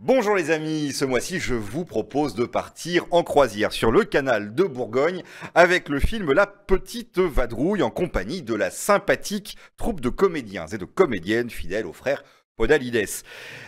Bonjour les amis, ce mois-ci je vous propose de partir en croisière sur le canal de Bourgogne avec le film La Petite Vadrouille en compagnie de la sympathique troupe de comédiens et de comédiennes fidèles aux frères Podalides.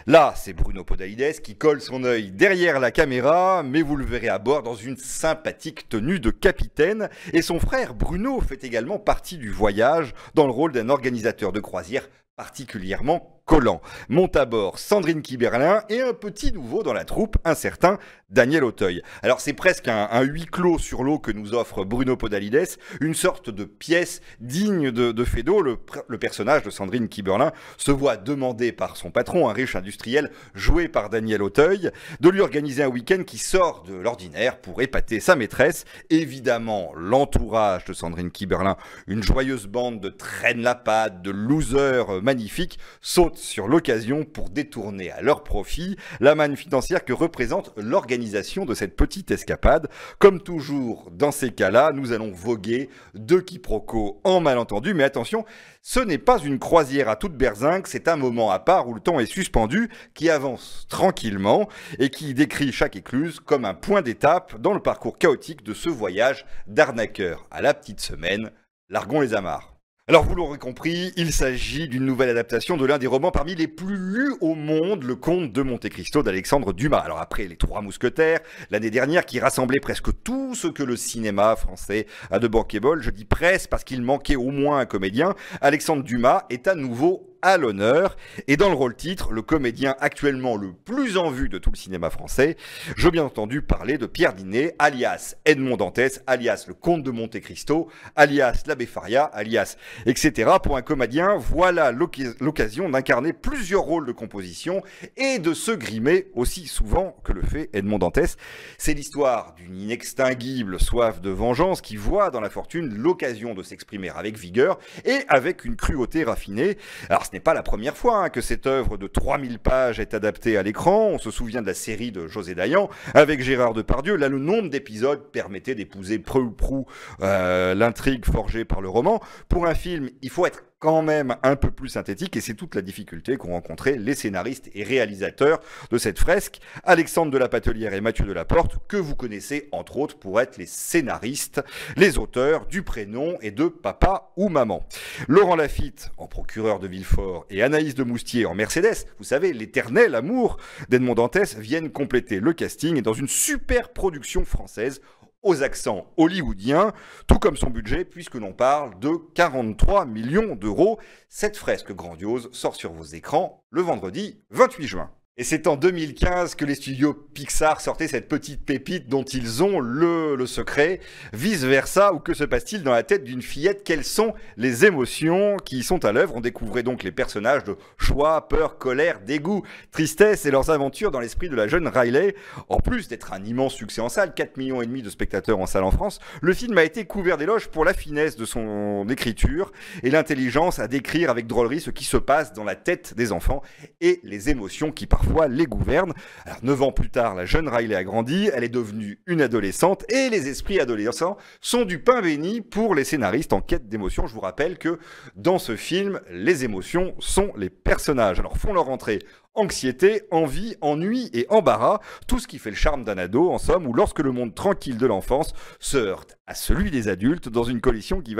Là, c'est Bruno Podalides qui colle son œil derrière la caméra, mais vous le verrez à bord dans une sympathique tenue de capitaine. Et son frère Bruno fait également partie du voyage dans le rôle d'un organisateur de croisière particulièrement collant. Monte à bord Sandrine Kiberlin et un petit nouveau dans la troupe, un certain Daniel Auteuil. Alors c'est presque un huis clos sur l'eau que nous offre Bruno Podalides, une sorte de pièce digne de Feydeau. Le personnage de Sandrine Kiberlin se voit demander par son patron, un riche industriel joué par Daniel Auteuil, de lui organiser un week-end qui sort de l'ordinaire pour épater sa maîtresse. Évidemment, l'entourage de Sandrine Kiberlin, une joyeuse bande de traîne-la-patte, de losers magnifiques, saute sur l'occasion pour détourner à leur profit la manne financière que représente l'organisation de cette petite escapade. Comme toujours, dans ces cas-là, nous allons voguer de quiproquos en malentendu. Mais attention, ce n'est pas une croisière à toute berzingue, c'est un moment à part où le temps est suspendu, qui avance tranquillement et qui décrit chaque écluse comme un point d'étape dans le parcours chaotique de ce voyage d'arnaqueurs à la petite semaine. Largons les amarres. Alors vous l'aurez compris, il s'agit d'une nouvelle adaptation de l'un des romans parmi les plus lus au monde, Le Comte de Monte Cristo d'Alexandre Dumas. Alors après Les Trois Mousquetaires, l'année dernière qui rassemblait presque tout ce que le cinéma français a de bankable, je dis presque parce qu'il manquait au moins un comédien, Alexandre Dumas est à nouveau à l'honneur, et dans le rôle titre, le comédien actuellement le plus en vue de tout le cinéma français, je veux bien entendu parler de Pierre Ninet, alias Edmond Dantès, alias le Comte de Monte Cristo, alias l'Abbé Faria, alias etc. Pour un comédien, voilà l'occasion d'incarner plusieurs rôles de composition et de se grimer aussi souvent que le fait Edmond Dantès. C'est l'histoire d'une inextinguible soif de vengeance qui voit dans la fortune l'occasion de s'exprimer avec vigueur et avec une cruauté raffinée. Alors, ce n'est pas la première fois que cette œuvre de 3000 pages est adaptée à l'écran. On se souvient de la série de José Dayan avec Gérard Depardieu. Là, le nombre d'épisodes permettait d'épouser peu ou prou l'intrigue forgée par le roman. Pour un film, il faut être quand même un peu plus synthétique et c'est toute la difficulté qu'ont rencontré les scénaristes et réalisateurs de cette fresque, Alexandre de la Patelière et Mathieu Delaporte, que vous connaissez entre autres pour être les scénaristes, les auteurs du Prénom et de Papa ou Maman. Laurent Lafitte en procureur de Villefort et Anaïs de Moustier en Mercedes, vous savez, l'éternel amour d'Edmond Dantès, viennent compléter le casting et dans une super production française aux accents hollywoodiens, tout comme son budget, puisque l'on parle de 43 millions d'euros. Cette fresque grandiose sort sur vos écrans le vendredi 28 juin. Et c'est en 2015 que les studios Pixar sortaient cette petite pépite dont ils ont le secret. Vice versa, ou que se passe-t-il dans la tête d'une fillette? Quelles sont les émotions qui y sont à l'œuvre? On découvrait donc les personnages de joie, peur, colère, dégoût, tristesse et leurs aventures dans l'esprit de la jeune Riley. En plus d'être un immense succès en salle, 4,5 millions de spectateurs en salle en France, le film a été couvert d'éloges pour la finesse de son écriture et l'intelligence à décrire avec drôlerie ce qui se passe dans la tête des enfants et les émotions qui parfois les gouverne. Alors 9 ans plus tard, la jeune Riley a grandi, elle est devenue une adolescente et les esprits adolescents sont du pain béni pour les scénaristes en quête d'émotions. Je vous rappelle que dans ce film, les émotions sont les personnages. Alors font leur entrée anxiété, envie, ennui et embarras, tout ce qui fait le charme d'un ado, en somme, ou lorsque le monde tranquille de l'enfance se heurte à celui des adultes dans une collision qui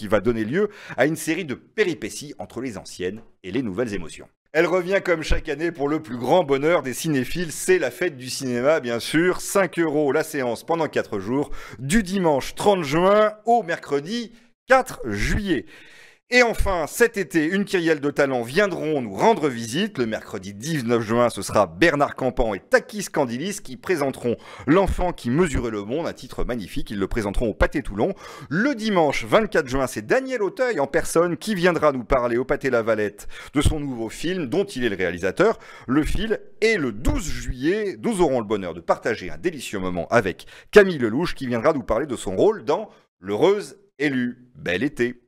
va donner lieu à une série de péripéties entre les anciennes et les nouvelles émotions. Elle revient comme chaque année pour le plus grand bonheur des cinéphiles, c'est la fête du cinéma bien sûr, 5 € la séance pendant 4 jours, du dimanche 30 juin au mercredi 4 juillet. Et enfin, cet été, une kyrielle de talents viendront nous rendre visite. Le mercredi 19 juin, ce sera Bernard Campan et Takis Candilis qui présenteront L'enfant qui mesurait le monde, un titre magnifique. Ils le présenteront au Pâté Toulon. Le dimanche 24 juin, c'est Daniel Auteuil en personne qui viendra nous parler au Pâté La Valette de son nouveau film dont il est le réalisateur, Le Fil. Et le 12 juillet, nous aurons le bonheur de partager un délicieux moment avec Camille Lelouch qui viendra nous parler de son rôle dans L'heureuse élue. Bel été!